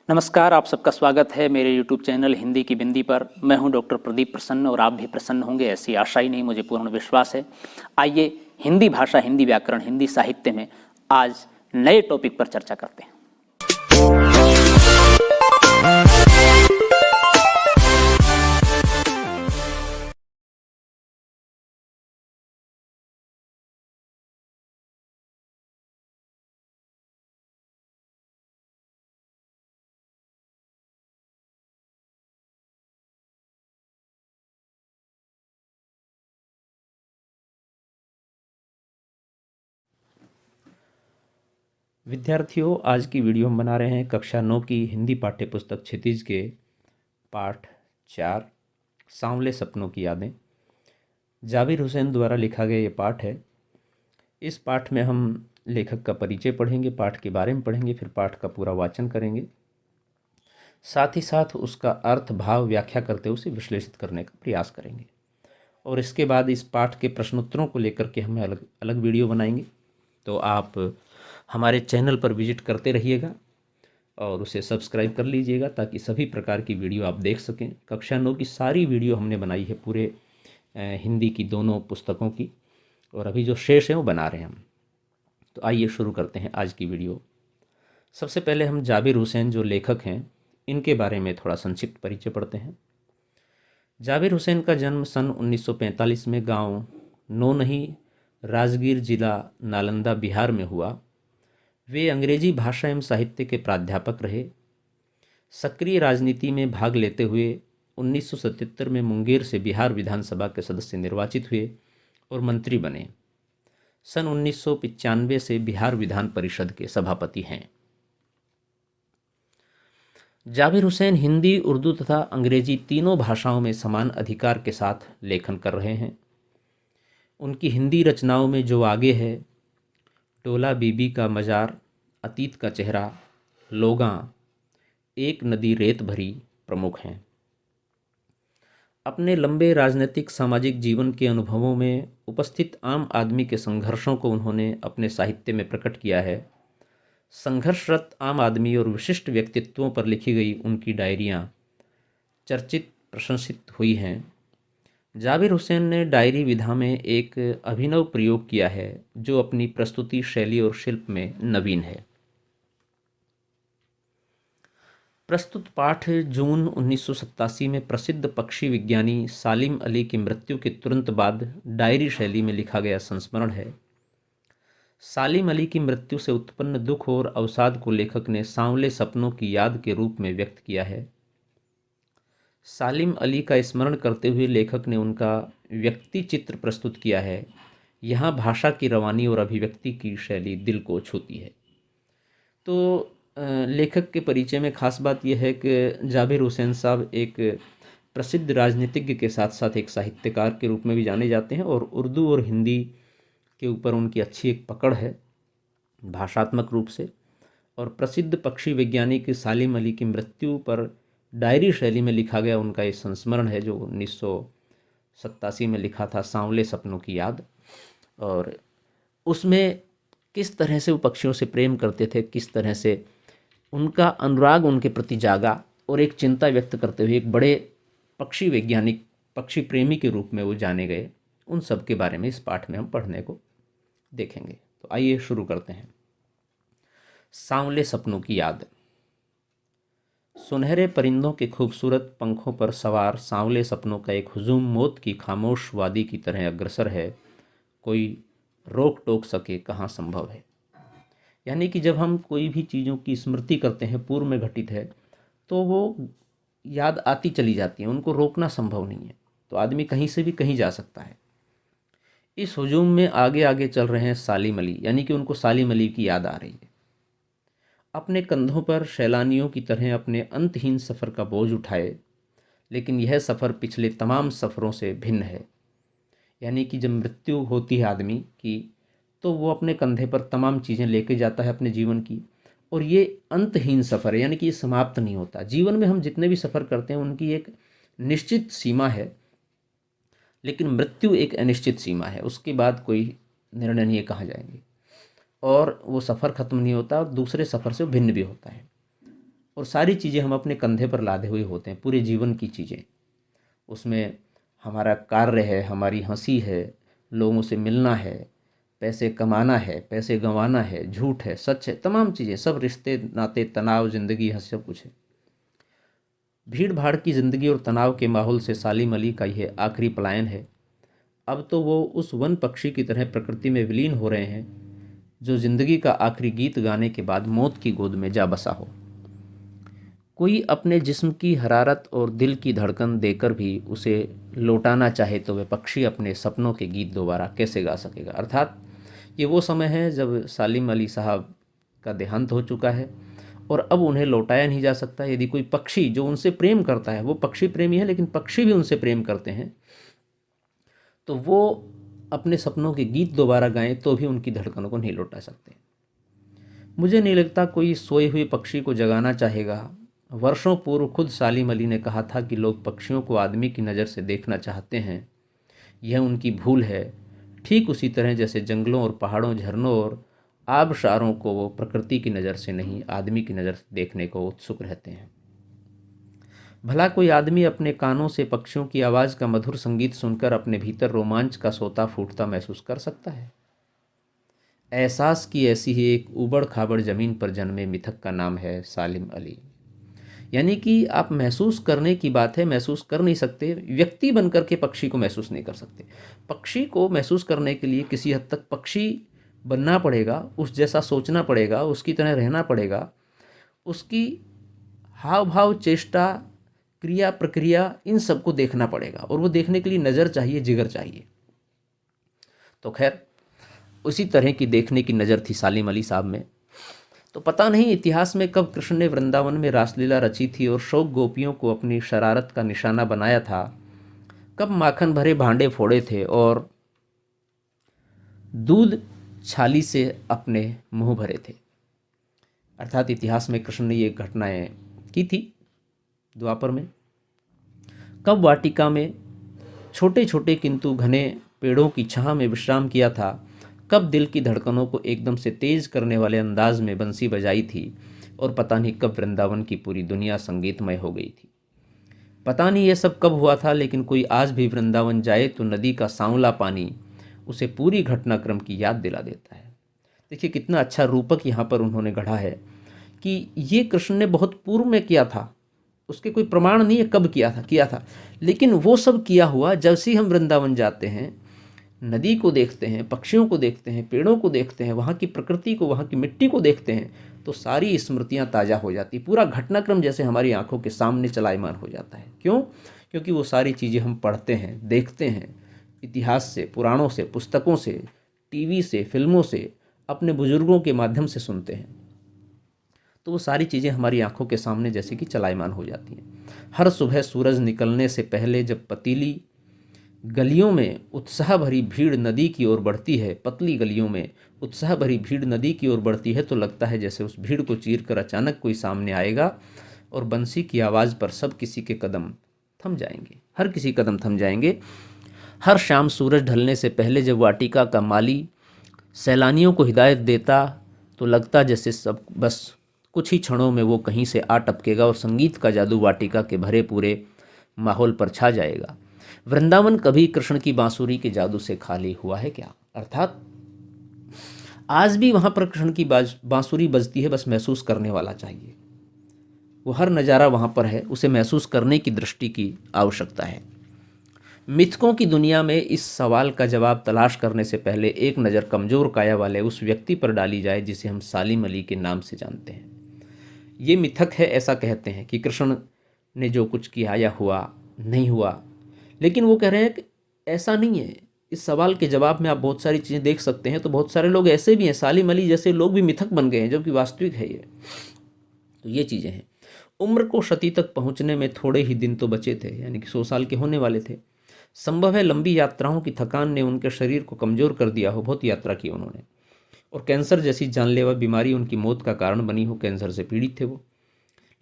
नमस्कार, आप सबका स्वागत है मेरे YouTube चैनल हिंदी की बिंदी पर। मैं हूं डॉक्टर प्रदीप प्रसन्न और आप भी प्रसन्न होंगे, ऐसी आशा ही नहीं मुझे पूर्ण विश्वास है। आइए हिंदी भाषा, हिंदी व्याकरण, हिंदी साहित्य में आज नए टॉपिक पर चर्चा करते हैं। विद्यार्थियों, आज की वीडियो हम बना रहे हैं कक्षा 9 की हिंदी पाठ्य पुस्तक क्षितिज के पाठ 4 सांवले सपनों की यादें। जाबिर हुसैन द्वारा लिखा गया ये पाठ है। इस पाठ में हम लेखक का परिचय पढ़ेंगे, पाठ के बारे में पढ़ेंगे, फिर पाठ का पूरा वाचन करेंगे, साथ ही साथ उसका अर्थ, भाव, व्याख्या करते हुए उसे विश्लेषित करने का प्रयास करेंगे। और इसके बाद इस पाठ के प्रश्नोत्तरों को लेकर के हम अलग अलग वीडियो बनाएंगे। तो आप हमारे चैनल पर विजिट करते रहिएगा और उसे सब्सक्राइब कर लीजिएगा ताकि सभी प्रकार की वीडियो आप देख सकें। कक्षा 9 की सारी वीडियो हमने बनाई है, पूरे हिंदी की दोनों पुस्तकों की, और अभी जो शेष हैं वो बना रहे हैं हम। तो आइए शुरू करते हैं आज की वीडियो। सबसे पहले हम जाबिर हुसैन जो लेखक हैं इनके बारे में थोड़ा संक्षिप्त परिचय पढ़ते हैं। जाबिर हुसैन का जन्म सन 1945 में गांव नौनही, राजगीर जिला, नालंदा, बिहार में हुआ। वे अंग्रेजी भाषा एवं साहित्य के प्राध्यापक रहे। सक्रिय राजनीति में भाग लेते हुए 1977 में मुंगेर से बिहार विधानसभा के सदस्य निर्वाचित हुए और मंत्री बने। सन 1995 से बिहार विधान परिषद के सभापति हैं। जाबिर हुसैन हिंदी, उर्दू तथा अंग्रेजी तीनों भाषाओं में समान अधिकार के साथ लेखन कर रहे हैं। उनकी हिंदी रचनाओं में जो आगे है, डोला बीबी का मजार, अतीत का चेहरा, लोगां, एक नदी रेत भरी प्रमुख हैं। अपने लंबे राजनीतिक सामाजिक जीवन के अनुभवों में उपस्थित आम आदमी के संघर्षों को उन्होंने अपने साहित्य में प्रकट किया है। संघर्षरत आम आदमी और विशिष्ट व्यक्तित्वों पर लिखी गई उनकी डायरियाँ चर्चित, प्रशंसित हुई हैं। जाबिर हुसैन ने डायरी विधा में एक अभिनव प्रयोग किया है जो अपनी प्रस्तुति शैली और शिल्प में नवीन है। प्रस्तुत पाठ जून 1987 में प्रसिद्ध पक्षी विज्ञानी सालिम अली की मृत्यु के तुरंत बाद डायरी शैली में लिखा गया संस्मरण है। सालिम अली की मृत्यु से उत्पन्न दुख और अवसाद को लेखक ने सांवले सपनों की याद के रूप में व्यक्त किया है। सालिम अली का स्मरण करते हुए लेखक ने उनका व्यक्ति चित्र प्रस्तुत किया है। यहाँ भाषा की रवानी और अभिव्यक्ति की शैली दिल को छूती है। तो लेखक के परिचय में खास बात यह है कि जाबिर हुसैन साहब एक प्रसिद्ध राजनीतिज्ञ के साथ साथ एक साहित्यकार के रूप में भी जाने जाते हैं और उर्दू और हिंदी के ऊपर उनकी अच्छी एक पकड़ है भाषात्मक रूप से। और प्रसिद्ध पक्षी वैज्ञानिक सालिम अली की मृत्यु पर डायरी शैली में लिखा गया उनका ये संस्मरण है जो 1987 में लिखा था, सांवले सपनों की याद। और उसमें किस तरह से वो पक्षियों से प्रेम करते थे, किस तरह से उनका अनुराग उनके प्रति जागा और एक चिंता व्यक्त करते हुए एक बड़े पक्षी वैज्ञानिक, पक्षी प्रेमी के रूप में वो जाने गए, उन सब के बारे में इस पाठ में हम पढ़ने को देखेंगे। तो आइए शुरू करते हैं। सांवले सपनों की याद। सुनहरे परिंदों के खूबसूरत पंखों पर सवार सांवले सपनों का एक हुजूम मौत की खामोश वादी की तरह अग्रसर है। कोई रोक टोक सके कहाँ संभव है। यानी कि जब हम कोई भी चीज़ों की स्मृति करते हैं, पूर्व में घटित है, तो वो याद आती चली जाती है, उनको रोकना संभव नहीं है। तो आदमी कहीं से भी कहीं जा सकता है। इस हुजूम में आगे आगे चल रहे हैं सालिम अली, यानी कि उनको सालिम अली की याद आ रही है। अपने कंधों पर सैलानियों की तरह अपने अंतहीन सफ़र का बोझ उठाए, लेकिन यह सफ़र पिछले तमाम सफ़रों से भिन्न है। यानी कि जब मृत्यु होती है आदमी की, तो वो अपने कंधे पर तमाम चीज़ें लेके जाता है अपने जीवन की, और ये अंतहीन सफ़र है, यानी कि ये समाप्त नहीं होता। जीवन में हम जितने भी सफ़र करते हैं उनकी एक निश्चित सीमा है, लेकिन मृत्यु एक अनिश्चित सीमा है। उसके बाद कोई निर्णय नहीं है कहाँ जाएंगे, और वो सफ़र ख़त्म नहीं होता और दूसरे सफ़र से भिन्न भी होता है। और सारी चीज़ें हम अपने कंधे पर लादे हुए होते हैं, पूरे जीवन की चीज़ें। उसमें हमारा कार्य है, हमारी हंसी है, लोगों से मिलना है, पैसे कमाना है, पैसे गंवाना है, झूठ है, सच है, तमाम चीज़ें, सब रिश्ते नाते, तनाव, ज़िंदगी, हंस, सब कुछ है। भीड़ भाड़ की ज़िंदगी और तनाव के माहौल से सालिम अली का यह आखिरी पलायन है। अब तो वो उस वन पक्षी की तरह प्रकृति में विलीन हो रहे हैं जो ज़िंदगी का आखिरी गीत गाने के बाद मौत की गोद में जा बसा हो। कोई अपने जिस्म की हरारत और दिल की धड़कन देकर भी उसे लौटाना चाहे तो वह पक्षी अपने सपनों के गीत दोबारा कैसे गा सकेगा। अर्थात ये वो समय है जब सालिम अली साहब का देहांत हो चुका है और अब उन्हें लौटाया नहीं जा सकता। यदि कोई पक्षी जो उनसे प्रेम करता है, वो पक्षी प्रेमी है लेकिन पक्षी भी उनसे प्रेम करते हैं, तो वो अपने सपनों के गीत दोबारा गाएं तो भी उनकी धड़कनों को नहीं लौटा सकते। मुझे नहीं लगता कोई सोए हुए पक्षी को जगाना चाहेगा। वर्षों पूर्व खुद सालिम अली ने कहा था कि लोग पक्षियों को आदमी की नज़र से देखना चाहते हैं, यह उनकी भूल है। ठीक उसी तरह जैसे जंगलों और पहाड़ों, झरनों और आबशारों को वो प्रकृति की नज़र से नहीं, आदमी की नज़र से देखने को उत्सुक रहते हैं। भला कोई आदमी अपने कानों से पक्षियों की आवाज़ का मधुर संगीत सुनकर अपने भीतर रोमांच का सोता फूटता महसूस कर सकता है? एहसास की ऐसी ही एक उबड़ खाबड़ ज़मीन पर जन्मे मिथक का नाम है सालिम अली। यानी कि आप महसूस करने की बात है, महसूस कर नहीं सकते, व्यक्ति बनकर के पक्षी को महसूस नहीं कर सकते। पक्षी को महसूस करने के लिए किसी हद तक पक्षी बनना पड़ेगा, उस जैसा सोचना पड़ेगा, उसकी तरह रहना पड़ेगा, उसकी हाव भाव, चेष्टा, क्रिया, प्रक्रिया, इन सबको देखना पड़ेगा और वो देखने के लिए नज़र चाहिए, जिगर चाहिए। तो खैर उसी तरह की देखने की नज़र थी सालिम अली साहब में। तो पता नहीं इतिहास में कब कृष्ण ने वृंदावन में रासलीला रची थी और शौक गोपियों को अपनी शरारत का निशाना बनाया था, कब माखन भरे भांडे फोड़े थे और दूध छाली से अपने मुंह भरे थे। अर्थात इतिहास में कृष्ण ने ये घटनाएं की थी द्वापर में। कब वाटिका में छोटे छोटे किंतु घने पेड़ों की छाह में विश्राम किया था, कब दिल की धड़कनों को एकदम से तेज करने वाले अंदाज में बंसी बजाई थी और पता नहीं कब वृंदावन की पूरी दुनिया संगीतमय हो गई थी। पता नहीं ये सब कब हुआ था, लेकिन कोई आज भी वृंदावन जाए तो नदी का सांवला पानी उसे पूरी घटनाक्रम की याद दिला देता है। देखिए कितना अच्छा रूपक यहाँ पर उन्होंने गढ़ा है कि ये कृष्ण ने बहुत पूर्व में किया था, उसके कोई प्रमाण नहीं है कब किया था, लेकिन वो सब किया हुआ जब से हम वृंदावन जाते हैं, नदी को देखते हैं, पक्षियों को देखते हैं, पेड़ों को देखते हैं, वहाँ की प्रकृति को, वहाँ की मिट्टी को देखते हैं, तो सारी स्मृतियाँ ताज़ा हो जाती, पूरा घटनाक्रम जैसे हमारी आंखों के सामने चलायमान हो जाता है। क्यों? क्योंकि वो सारी चीज़ें हम पढ़ते हैं, देखते हैं, इतिहास से, पुराणों से, पुस्तकों से, टीवी से, फिल्मों से, अपने बुजुर्गों के माध्यम से सुनते हैं, तो वो सारी चीज़ें हमारी आंखों के सामने जैसे कि चलायमान हो जाती हैं। हर सुबह सूरज निकलने से पहले जब पतीली गलियों में उत्साह भरी भीड़ नदी की ओर बढ़ती है, पतली गलियों में उत्साह भरी भीड़ नदी की ओर बढ़ती है, तो लगता है जैसे उस भीड़ को चीरकर अचानक कोई सामने आएगा और बंसी की आवाज़ पर सब किसी के कदम थम जाएंगे, हर किसी कदम थम जाएंगे। हर शाम सूरज ढलने से पहले जब वाटिका का माली सैलानियों को हिदायत देता तो लगता जैसे सब बस कुछ ही क्षणों में वो कहीं से आ टपकेगा और संगीत का जादू वाटिका के भरे पूरे माहौल पर छा जाएगा। वृंदावन कभी कृष्ण की बांसुरी के जादू से खाली हुआ है क्या? अर्थात आज भी वहाँ पर कृष्ण की बांसुरी बजती है, बस महसूस करने वाला चाहिए। वो हर नज़ारा वहाँ पर है, उसे महसूस करने की दृष्टि की आवश्यकता है। मिथकों की दुनिया में इस सवाल का जवाब तलाश करने से पहले एक नज़र कमज़ोर काया वाले उस व्यक्ति पर डाली जाए जिसे हम सालिम अली के नाम से जानते हैं। ये मिथक है, ऐसा कहते हैं कि कृष्ण ने जो कुछ किया या हुआ नहीं हुआ, लेकिन वो कह रहे हैं कि ऐसा नहीं है। इस सवाल के जवाब में आप बहुत सारी चीज़ें देख सकते हैं। तो बहुत सारे लोग ऐसे भी हैं, सालिम अली जैसे लोग भी मिथक बन गए हैं, जबकि वास्तविक है ये। तो ये चीज़ें हैं। उम्र को शती तक पहुँचने में थोड़े ही दिन तो बचे थे, यानी कि 100 साल के होने वाले थे। संभव है लंबी यात्राओं की थकान ने उनके शरीर को कमज़ोर कर दिया हो, बहुत यात्रा की उन्होंने, और कैंसर जैसी जानलेवा बीमारी उनकी मौत का कारण बनी हो। कैंसर से पीड़ित थे वो,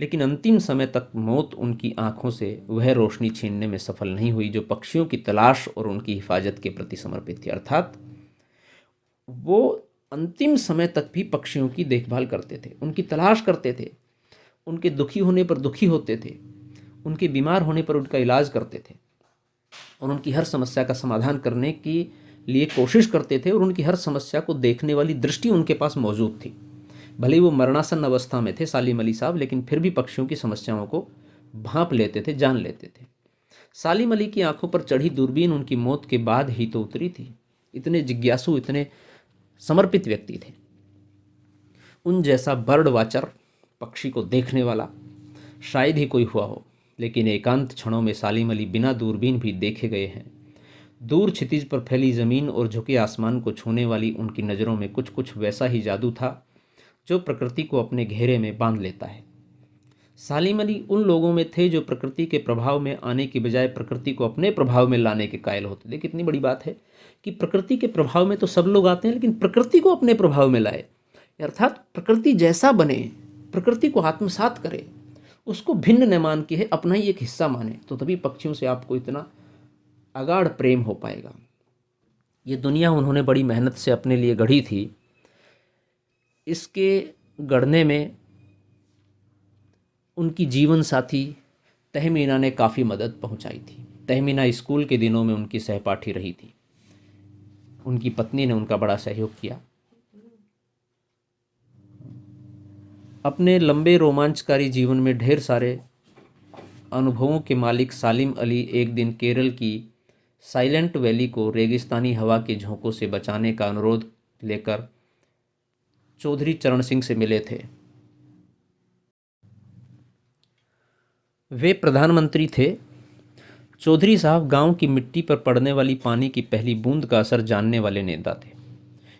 लेकिन अंतिम समय तक मौत उनकी आंखों से वह रोशनी छीनने में सफल नहीं हुई जो पक्षियों की तलाश और उनकी हिफाजत के प्रति समर्पित थी। अर्थात वो अंतिम समय तक भी पक्षियों की देखभाल करते थे, उनकी तलाश करते थे, उनके दुखी होने पर दुखी होते थे, उनके बीमार होने पर उनका इलाज करते थे और उनकी हर समस्या का समाधान करने के लिए कोशिश करते थे और उनकी हर समस्या को देखने वाली दृष्टि उनके पास मौजूद थी। भले ही वो मरणासन अवस्था में थे सालिम अली साहब, लेकिन फिर भी पक्षियों की समस्याओं को भांप लेते थे, जान लेते थे। सालिम अली की आंखों पर चढ़ी दूरबीन उनकी मौत के बाद ही तो उतरी थी। इतने जिज्ञासु, इतने समर्पित व्यक्ति थे। उन जैसा बर्ड वाचर, पक्षी को देखने वाला शायद ही कोई हुआ हो, लेकिन एकांत क्षणों में सालिम अली बिना दूरबीन भी देखे गए हैं। दूर क्षितिज पर फैली ज़मीन और झुके आसमान को छूने वाली उनकी नज़रों में कुछ कुछ वैसा ही जादू था जो प्रकृति को अपने घेरे में बांध लेता है। सालिम अली उन लोगों में थे जो प्रकृति के प्रभाव में आने की बजाय प्रकृति को अपने प्रभाव में लाने के कायल होते थे। कितनी बड़ी बात है कि प्रकृति के प्रभाव में तो सब लोग आते हैं, लेकिन प्रकृति को अपने प्रभाव में लाए, अर्थात प्रकृति जैसा बने, प्रकृति को आत्मसात करे, उसको भिन्न न मान के है अपना ही एक हिस्सा माने, तो तभी पक्षियों से आपको इतना अगाढ़ प्रेम हो पाएगा। ये दुनिया उन्होंने बड़ी मेहनत से अपने लिए गढ़ी थी। इसके गढ़ने में उनकी जीवन साथी तहमीना ने काफ़ी मदद पहुंचाई थी। तहमीना स्कूल के दिनों में उनकी सहपाठी रही थी। उनकी पत्नी ने उनका बड़ा सहयोग किया। अपने लंबे रोमांचकारी जीवन में ढेर सारे अनुभवों के मालिक सालिम अली एक दिन केरल की साइलेंट वैली को रेगिस्तानी हवा के झोंकों से बचाने का अनुरोध लेकर चौधरी चरण सिंह से मिले थे। वे प्रधानमंत्री थे। चौधरी साहब गांव की मिट्टी पर पड़ने वाली पानी की पहली बूंद का असर जानने वाले नेता थे।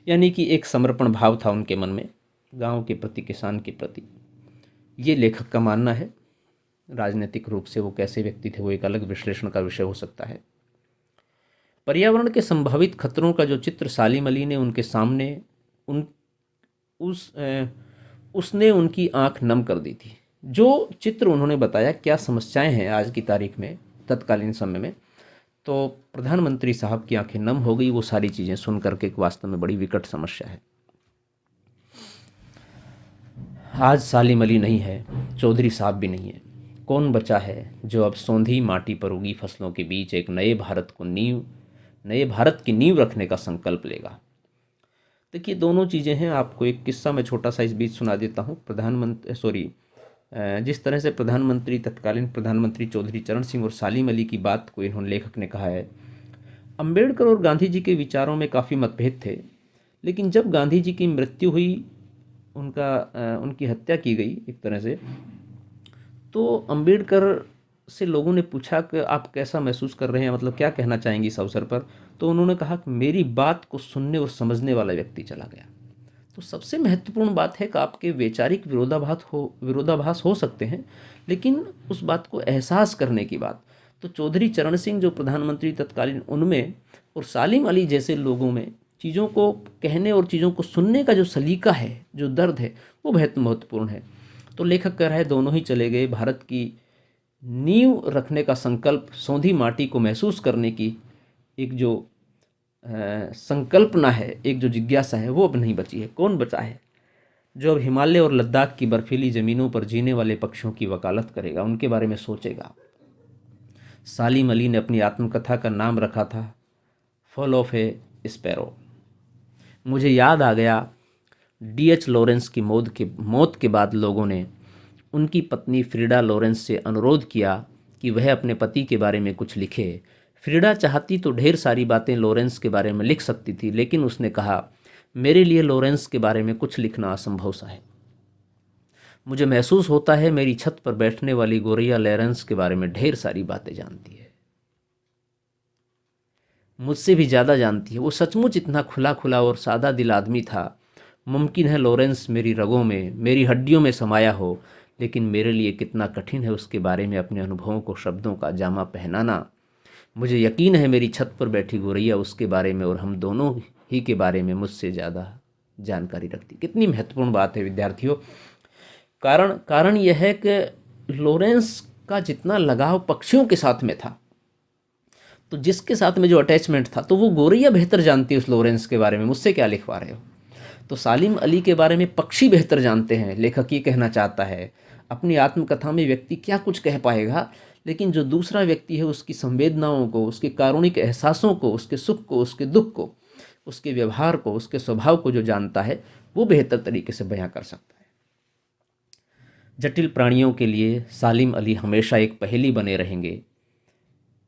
यानी कि एक समर्पण भाव था उनके मन में गांव के प्रति, किसान के प्रति। ये लेखक का मानना है। राजनीतिक रूप से वो कैसे व्यक्ति थे वो एक अलग विश्लेषण का विषय हो सकता है। पर्यावरण के संभावित खतरों का जो चित्र सालिम अली ने उनके सामने उसने उनकी आंख नम कर दी थी। जो चित्र उन्होंने बताया, क्या समस्याएं हैं आज की तारीख में, तत्कालीन समय में, तो प्रधानमंत्री साहब की आंखें नम हो गई वो सारी चीज़ें सुन करके। वास्तव में बड़ी विकट समस्या है। आज सालिम अली नहीं है, चौधरी साहब भी नहीं है। कौन बचा है जो अब सौंधी माटी पर उगी फसलों के बीच एक नए भारत की नींव रखने का संकल्प लेगा। देखिए, दोनों चीज़ें हैं। आपको एक किस्सा मैं छोटा सा इस बीच सुना देता हूँ। जिस तरह से तत्कालीन प्रधानमंत्री चौधरी चरण सिंह और सालिम अली की बात को इन्होंने, लेखक ने कहा है, अंबेडकर और गांधी जी के विचारों में काफ़ी मतभेद थे, लेकिन जब गांधी जी की मृत्यु हुई, उनकी हत्या की गई एक तरह से, तो अंबेडकर से लोगों ने पूछा कि आप कैसा महसूस कर रहे हैं, मतलब क्या कहना चाहेंगे इस अवसर पर। तो उन्होंने कहा कि मेरी बात को सुनने और समझने वाला व्यक्ति चला गया। तो सबसे महत्वपूर्ण बात है कि आपके वैचारिक विरोधाभास हो सकते हैं, लेकिन उस बात को एहसास करने की बात। तो चौधरी चरण सिंह जो प्रधानमंत्री तत्कालीन, उनमें और सालिम अली जैसे लोगों में चीज़ों को कहने और चीज़ों को सुनने का जो सलीका है, जो दर्द है, वो बहुत महत्वपूर्ण है। तो लेखक कह रहा है दोनों ही चले गए। भारत की नींव रखने का संकल्प, सौंधी माटी को महसूस करने की एक जो संकल्पना है, एक जो जिज्ञासा है, वो अब नहीं बची है। कौन बचा है जो अब हिमालय और लद्दाख की बर्फीली ज़मीनों पर जीने वाले पक्षियों की वकालत करेगा, उनके बारे में सोचेगा। सालिम अली ने अपनी आत्मकथा का नाम रखा था फॉल ऑफ ए स्पैरो। मुझे याद आ गया D.H. लॉरेंस की मौत के बाद लोगों ने उनकी पत्नी फ्रीडा लॉरेंस से अनुरोध किया कि वह अपने पति के बारे में कुछ लिखे। फ्रीडा चाहती तो ढेर सारी बातें लॉरेंस के बारे में लिख सकती थी, लेकिन उसने कहा, मेरे लिए लॉरेंस के बारे में कुछ लिखना असंभव सा है। मुझे महसूस होता है मेरी छत पर बैठने वाली गोरैया लॉरेंस के बारे में ढेर सारी बातें जानती है, मुझसे भी ज़्यादा जानती है। वो सचमुच इतना खुला और सादा दिल आदमी था। मुमकिन है लॉरेंस मेरी रगों में, मेरी हड्डियों में समाया हो, लेकिन मेरे लिए कितना कठिन है उसके बारे में अपने अनुभवों को शब्दों का जामा पहनाना। मुझे यकीन है मेरी छत पर बैठी गोरैया उसके बारे में और हम दोनों ही के बारे में मुझसे ज़्यादा जानकारी रखती। कितनी महत्वपूर्ण बात है विद्यार्थियों। कारण यह है कि लॉरेंस का जितना लगाव पक्षियों के साथ में था, तो जिसके साथ में जो अटैचमेंट था, तो वो गोरैया बेहतर जानती है उस लॉरेंस के बारे में, मुझसे क्या लिखवा रहे हो। तो सालिम अली के बारे में पक्षी बेहतर जानते हैं, लेखक ये कहना चाहता है। अपनी आत्मकथा में व्यक्ति क्या कुछ कह पाएगा, लेकिन जो दूसरा व्यक्ति है उसकी संवेदनाओं को, उसके कारुणिक एहसासों को, उसके सुख को, उसके दुख को, उसके व्यवहार को, उसके स्वभाव को जो जानता है वो बेहतर तरीके से बयां कर सकता है। जटिल प्राणियों के लिए सालिम अली हमेशा एक पहेली बने रहेंगे।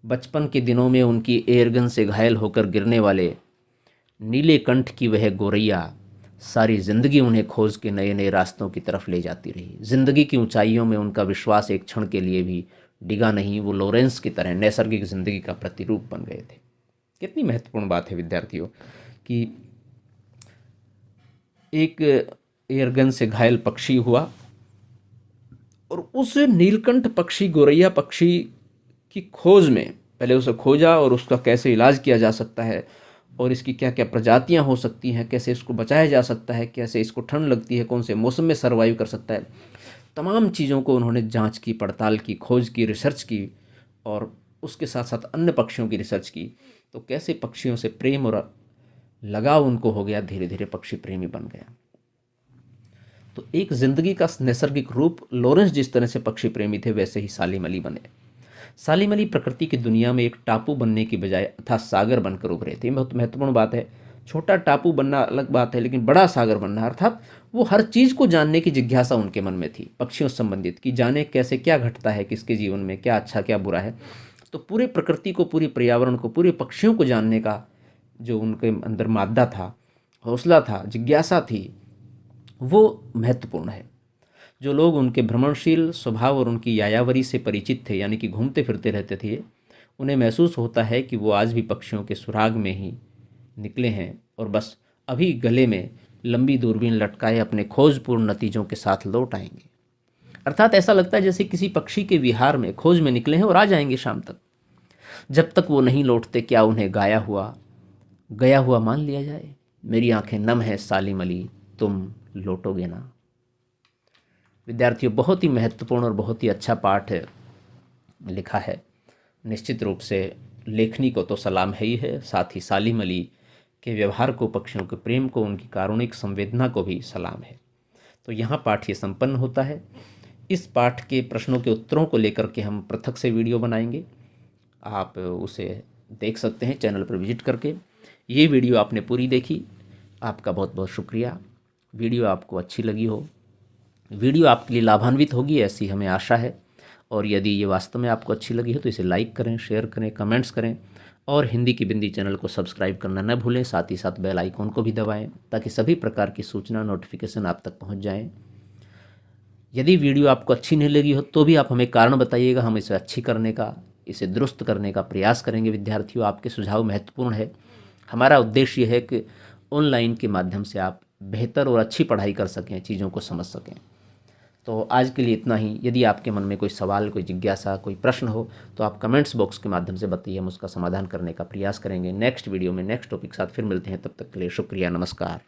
बचपन के दिनों में उनकी एयरगन से घायल होकर गिरने वाले नीले कंठ की वह गोरैया सारी जिंदगी उन्हें खोज के नए नए रास्तों की तरफ ले जाती रही। जिंदगी की ऊंचाइयों में उनका विश्वास एक क्षण के लिए भी डिगा नहीं। वो लॉरेंस की तरह नैसर्गिक जिंदगी का प्रतिरूप बन गए थे। कितनी महत्वपूर्ण बात है विद्यार्थियों कि एक एयरगन से घायल पक्षी हुआ और उस नीलकंठ पक्षी, गोरैया पक्षी की खोज में पहले उसे खोजा और उसका कैसे इलाज किया जा सकता है और इसकी क्या क्या प्रजातियां हो सकती हैं, कैसे इसको बचाया जा सकता है, कैसे इसको ठंड लगती है, कौन से मौसम में सर्वाइव कर सकता है, तमाम चीज़ों को उन्होंने जांच की, पड़ताल की, खोज की, रिसर्च की और उसके साथ साथ अन्य पक्षियों की रिसर्च की। तो कैसे पक्षियों से प्रेम और लगाव उनको हो गया, धीरे धीरे पक्षी प्रेमी बन गया। तो एक जिंदगी का नैसर्गिक रूप लॉरेंस जिस तरह से पक्षी प्रेमी थे वैसे ही सालिम अली बने। सालिम अली प्रकृति की दुनिया में एक टापू बनने की बजाय अथाह सागर बनकर उभरे थे। बहुत महत्वपूर्ण बात है। छोटा टापू बनना अलग बात है, लेकिन बड़ा सागर बनना, अर्थात वो हर चीज़ को जानने की जिज्ञासा उनके मन में थी पक्षियों से संबंधित, कि जाने कैसे क्या घटता है किसके जीवन में, क्या अच्छा क्या बुरा है। तो पूरे प्रकृति को, पूरे पर्यावरण को, पूरे पक्षियों को जानने का जो उनके अंदर मादा था, हौसला था, जिज्ञासा थी, वो महत्वपूर्ण है। जो लोग उनके भ्रमणशील स्वभाव और उनकी यायावरी से परिचित थे, यानी कि घूमते फिरते रहते थे, उन्हें महसूस होता है कि वो आज भी पक्षियों के सुराग में ही निकले हैं और बस अभी गले में लंबी दूरबीन लटकाए अपने खोजपूर्ण नतीजों के साथ लौट आएंगे। अर्थात ऐसा लगता है जैसे किसी पक्षी के विहार में खोज में निकले हैं और आ जाएंगे शाम तक। जब तक वो नहीं लौटते क्या उन्हें गया हुआ मान लिया जाए? मेरी आंखें नम है सालिम अली, तुम लौटोगे ना? विद्यार्थियों, बहुत ही महत्वपूर्ण और बहुत ही अच्छा पाठ लिखा है। निश्चित रूप से लेखनी को तो सलाम है ही है, साथ ही सालिम अली के व्यवहार को, पक्षियों के प्रेम को, उनकी कारुणिक संवेदना को भी सलाम है। तो यहाँ पाठ ये संपन्न होता है। इस पाठ के प्रश्नों के उत्तरों को लेकर के हम पृथक से वीडियो बनाएंगे, आप उसे देख सकते हैं चैनल पर विजिट करके। ये वीडियो आपने पूरी देखी, आपका बहुत बहुत शुक्रिया। वीडियो आपको अच्छी लगी हो, वीडियो आपके लिए लाभान्वित होगी ऐसी हमें आशा है। और यदि ये वास्तव में आपको अच्छी लगी हो तो इसे लाइक करें, शेयर करें, कमेंट्स करें और हिंदी की बिंदी चैनल को सब्सक्राइब करना न भूलें। साथ ही साथ बेल आइकॉन को भी दबाएं ताकि सभी प्रकार की सूचना, नोटिफिकेशन आप तक पहुंच जाएं। यदि वीडियो आपको अच्छी नहीं लगी हो तो भी आप हमें कारण बताइएगा, हम इसे अच्छी करने का, इसे दुरुस्त करने का प्रयास करेंगे। विद्यार्थियों, आपके सुझाव महत्वपूर्ण है। हमारा उद्देश्य यह है कि ऑनलाइन के माध्यम से आप बेहतर और अच्छी पढ़ाई कर सकें, चीज़ों को समझ सकें। तो आज के लिए इतना ही। यदि आपके मन में कोई सवाल, कोई जिज्ञासा, कोई प्रश्न हो तो आप कमेंट्स बॉक्स के माध्यम से बताइए, हम उसका समाधान करने का प्रयास करेंगे। नेक्स्ट वीडियो में नेक्स्ट टॉपिक के साथ फिर मिलते हैं, तब तक के लिए शुक्रिया, नमस्कार।